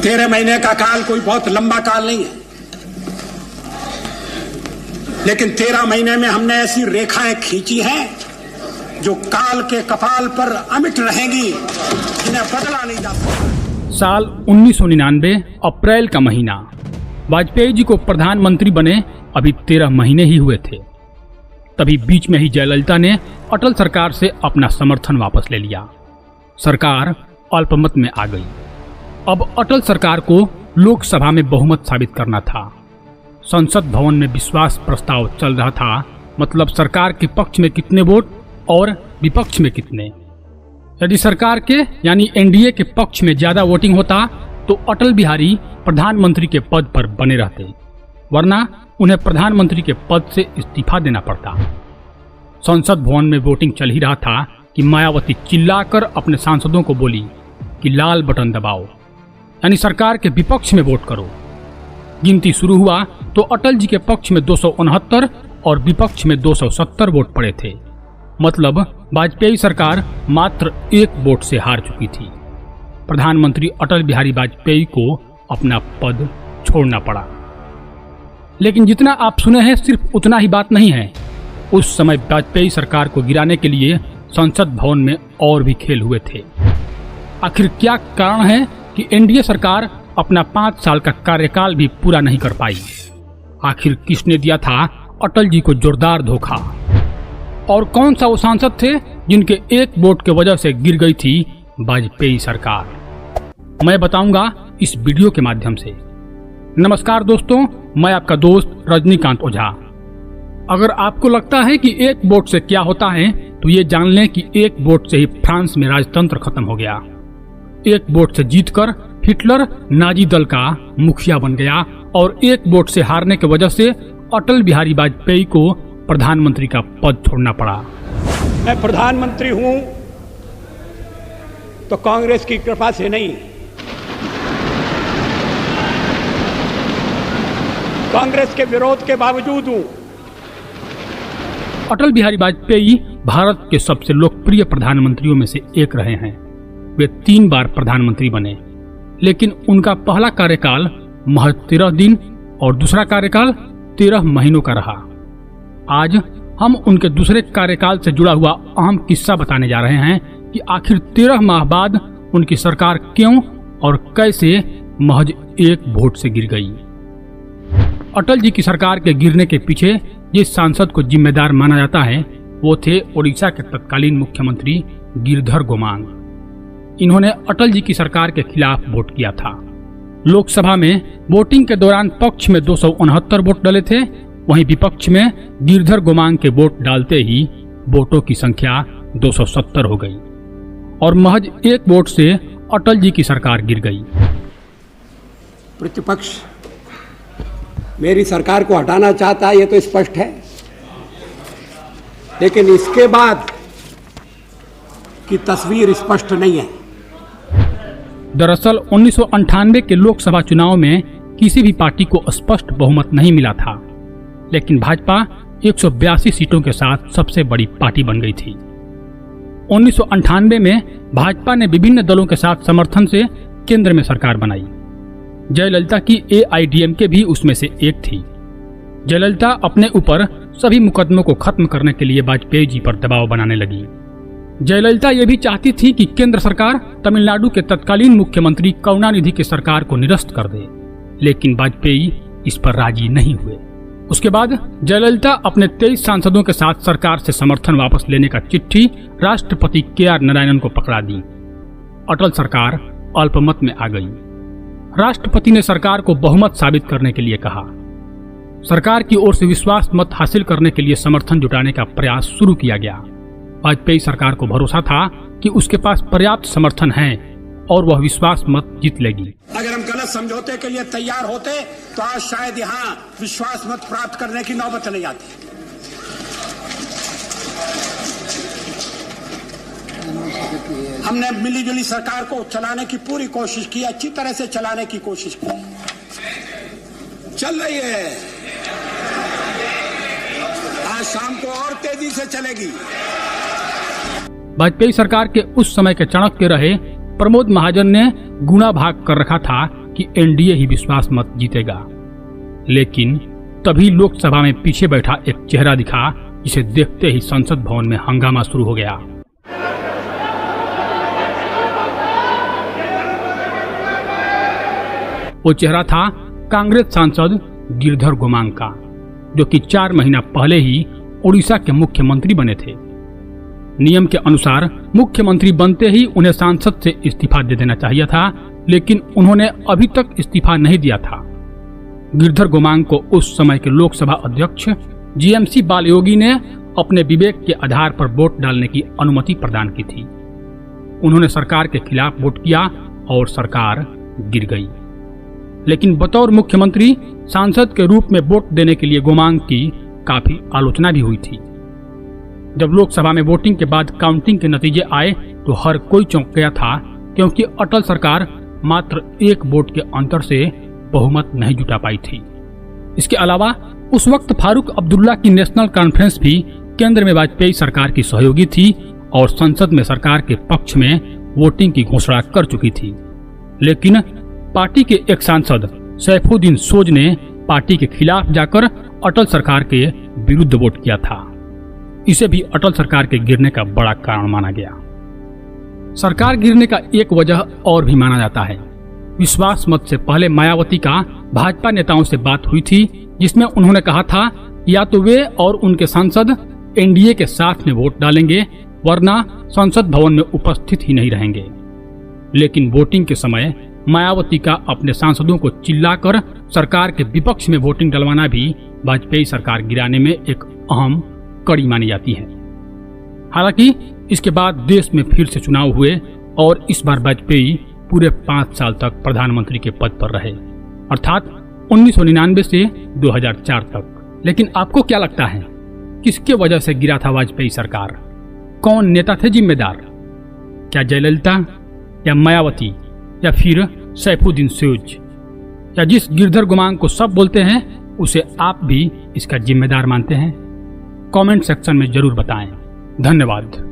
13 महीने का काल कोई बहुत लंबा काल नहीं है, लेकिन 13 महीने में हमने ऐसी रेखाएं खींची हैं जो काल के कपाल पर अमिट रहेंगी, जिन्हें बदला नहीं जा सकता। साल 1999 अप्रैल का महीना। वाजपेयी जी को प्रधानमंत्री बने अभी 13 महीने ही हुए थे। तभी बीच में ही जयललिता ने अटल सरकार से अपना समर्थन वापस ले लिया। सरकार अल्पमत में आ गई। अब अटल सरकार को लोकसभा में बहुमत साबित करना था। संसद भवन में विश्वास प्रस्ताव चल रहा था, मतलब सरकार के पक्ष में कितने वोट और विपक्ष में कितने। यदि सरकार के यानी एनडीए के पक्ष में ज्यादा वोटिंग होता तो अटल बिहारी प्रधानमंत्री के पद पर बने रहते, वरना उन्हें प्रधानमंत्री के पद से इस्तीफा देना पड़ता। संसद भवन में वोटिंग चल ही रहा था कि मायावती चिल्लाकर अपने सांसदों को बोली कि लाल बटन दबाओ, यानी सरकार के विपक्ष में वोट करो। गिनती शुरू हुआ तो अटल जी के पक्ष में 269 और विपक्ष में 270 वोट पड़े थे, मतलब वाजपेयी सरकार मात्र 1 वोट से हार चुकी थी। प्रधानमंत्री अटल बिहारी वाजपेयी को अपना पद छोड़ना पड़ा। लेकिन जितना आप सुने हैं सिर्फ उतना ही बात नहीं है। उस समय वाजपेयी सरकार को गिराने के लिए संसद भवन में और भी खेल हुए थे। आखिर क्या कारण है कि एनडीए सरकार अपना 5 साल का कार्यकाल भी पूरा नहीं कर पाई? आखिर किसने दिया था अटल जी को जोरदार धोखा? और कौन सा वो सांसद थे जिनके 1 वोट के वजह से गिर गई थी वाजपेयी सरकार? मैं बताऊंगा इस वीडियो के माध्यम से। नमस्कार दोस्तों, मैं आपका दोस्त रजनीकांत ओझा। अगर आपको लगता है कि 1 वोट से क्या होता है तो ये जान लें कि 1 वोट से ही फ्रांस में राजतंत्र खत्म हो गया। 1 वोट से जीतकर हिटलर नाजी दल का मुखिया बन गया और 1 वोट से हारने की वजह से अटल बिहारी वाजपेयी को प्रधानमंत्री का पद छोड़ना पड़ा। मैं प्रधानमंत्री हूं तो कांग्रेस की कृपा से नहीं, कांग्रेस के विरोध के बावजूद हूं। अटल बिहारी वाजपेयी भारत के सबसे लोकप्रिय प्रधानमंत्रियों में से एक रहे हैं। वे 3 बार प्रधानमंत्री बने, लेकिन उनका पहला कार्यकाल महज 13 दिन और दूसरा कार्यकाल 13 महीनों का रहा। आज हम उनके दूसरे कार्यकाल से जुड़ा हुआ अहम किस्सा बताने जा रहे हैं कि आखिर 13 माह बाद उनकी सरकार क्यों और कैसे महज 1 वोट से गिर गई। अटल जी की सरकार के गिरने के पीछे जिस सांसद को जिम्मेदार माना जाता है वो थे ओडिशा के तत्कालीन मुख्यमंत्री गिरधर गोमांग। इन्होंने अटल जी की सरकार के खिलाफ वोट किया था। लोकसभा में वोटिंग के दौरान पक्ष में 269 वोट डले थे, वहीं विपक्ष में गिरधर गोमांग के वोट डालते ही वोटों की संख्या 270 हो गई और महज 1 वोट से अटल जी की सरकार गिर गई। प्रतिपक्ष मेरी सरकार को हटाना चाहता है, ये तो स्पष्ट है, लेकिन इसके बाद की तस्वीर स्पष्ट नहीं है। दरअसल 1998 के लोकसभा चुनाव में किसी भी पार्टी को स्पष्ट बहुमत नहीं मिला था, लेकिन भाजपा 182 सीटों के साथ सबसे बड़ी पार्टी बन गई थी। 1998 में भाजपा ने विभिन्न दलों के साथ समर्थन से केंद्र में सरकार बनाई। जयललिता की AIADMK भी उसमें से एक थी। जयललिता अपने ऊपर सभी मुकदमों को खत्म करने के लिए वाजपेयी जी पर दबाव बनाने लगी। जयललिता ये भी चाहती थी कि केंद्र सरकार तमिलनाडु के तत्कालीन मुख्यमंत्री करुणानिधि की सरकार को निरस्त कर दे, लेकिन वाजपेयी इस पर राजी नहीं हुए। उसके बाद जयललिता अपने 23 सांसदों के साथ सरकार से समर्थन वापस लेने का चिट्ठी राष्ट्रपति KR नारायणन को पकड़ा दी। अटल सरकार अल्पमत में आ गई। राष्ट्रपति ने सरकार को बहुमत साबित करने के लिए कहा। सरकार की ओर से विश्वास मत हासिल करने के लिए समर्थन जुटाने का प्रयास शुरू किया गया। वाजपेयी सरकार को भरोसा था कि उसके पास पर्याप्त समर्थन है और वह विश्वास मत जीत लेगी। अगर हम गलत समझौते के लिए तैयार होते तो आज शायद यहाँ विश्वास मत प्राप्त करने की नौबत नहीं आती। हमने मिलीजुली सरकार को चलाने की पूरी कोशिश की, अच्छी तरह से चलाने की कोशिश की, चल रही है। आज शाम को और तेजी से चलेगी। वाजपेयी सरकार के उस समय के चाणक्य रहे प्रमोद महाजन ने गुणा भाग कर रखा था कि एनडीए ही विश्वास मत जीतेगा, लेकिन तभी लोकसभा में पीछे बैठा एक चेहरा दिखा जिसे देखते ही संसद भवन में हंगामा शुरू हो गया। वो चेहरा था कांग्रेस सांसद गिरधर गोमांग का, जो कि 4 महीना पहले ही उड़ीसा के मुख्यमंत्री बने थे। नियम के अनुसार मुख्यमंत्री बनते ही उन्हें सांसद से इस्तीफा दे देना चाहिए था, लेकिन उन्होंने अभी तक इस्तीफा नहीं दिया था। गिरधर गोमांग को उस समय के लोकसभा अध्यक्ष जीएमसी बालयोगी ने अपने विवेक के आधार पर वोट डालने की अनुमति प्रदान की थी। उन्होंने सरकार के खिलाफ वोट किया और सरकार गिर गई। लेकिन बतौर मुख्यमंत्री सांसद के रूप में वोट देने के लिए गोमांग की काफी आलोचना भी हुई थी। जब लोकसभा में वोटिंग के बाद काउंटिंग के नतीजे आए तो हर कोई चौंक गया था, क्योंकि अटल सरकार मात्र 1 वोट के अंतर से बहुमत नहीं जुटा पाई थी। इसके अलावा उस वक्त फारूक अब्दुल्ला की नेशनल कॉन्फ्रेंस भी केंद्र में वाजपेयी सरकार की सहयोगी थी और संसद में सरकार के पक्ष में वोटिंग की घोषणा कर चुकी थी। लेकिन पार्टी के एक सांसद सैफुद्दीन सोज ने पार्टी के खिलाफ जाकर अटल सरकार के विरुद्ध वोट किया था। इसे भी अटल सरकार के गिरने का बड़ा कारण माना गया। सरकार गिरने का एक वजह और भी माना जाता है। विश्वास मत से पहले मायावती का भाजपा नेताओं से बात हुई थी, जिसमें उन्होंने कहा था या तो वे और उनके सांसद एनडीए के साथ में वोट डालेंगे, वरना संसद भवन में उपस्थित ही नहीं रहेंगे। लेकिन वोटिंग के समय मायावती का अपने सांसदों को चिल्लाकर सरकार के विपक्ष में वोटिंग डलवाना भी वाजपेयी सरकार गिराने में एक अहम कड़ी मानी जाती है। हालांकि इसके बाद देश में फिर से चुनाव हुए और इस बार वाजपेयी पूरे 5 साल तक प्रधानमंत्री के पद पर रहे, अर्थात 1999 से 2004 तक। लेकिन आपको क्या लगता है, किसके वजह से गिरा था वाजपेयी सरकार? कौन नेता थे जिम्मेदार? क्या जयललिता या मायावती या फिर सैफुद्दीन सोज, या जिस गिरधर गोमांग को सब बोलते हैं उसे आप भी इसका जिम्मेदार मानते हैं? कमेंट सेक्शन में जरूर बताएं। धन्यवाद।